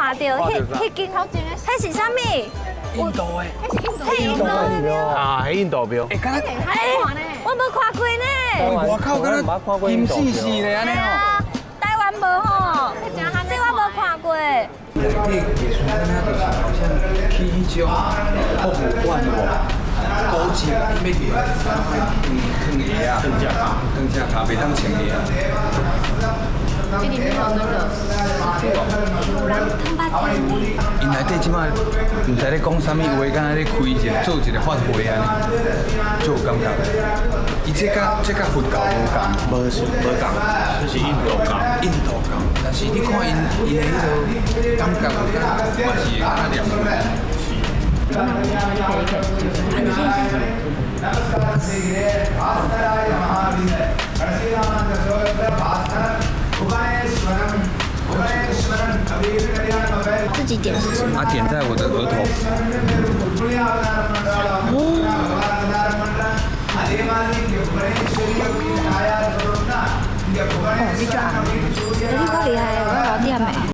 看到，迄间，迄是啥物？印度的，迄印度的庙。啊，喺印度庙。我无看过呢。我靠，敢若金死死的安尼哦。啊，台湾无吼，这我无看过。内底艺术安尼就是好像去迄种博物馆无，古迹啊，伊要去放鞋啊，放只脚袂当穿鞋。这里面有那个因内底即摆唔知咧讲啥物话，敢若咧开一个做一个法会安尼，就有感觉。伊这甲佛教无共，无共，这是印度教。印度教。但是你看因的迄个感觉，我是会敢念自己点是什么？啊，点在我的额头。你够厉害。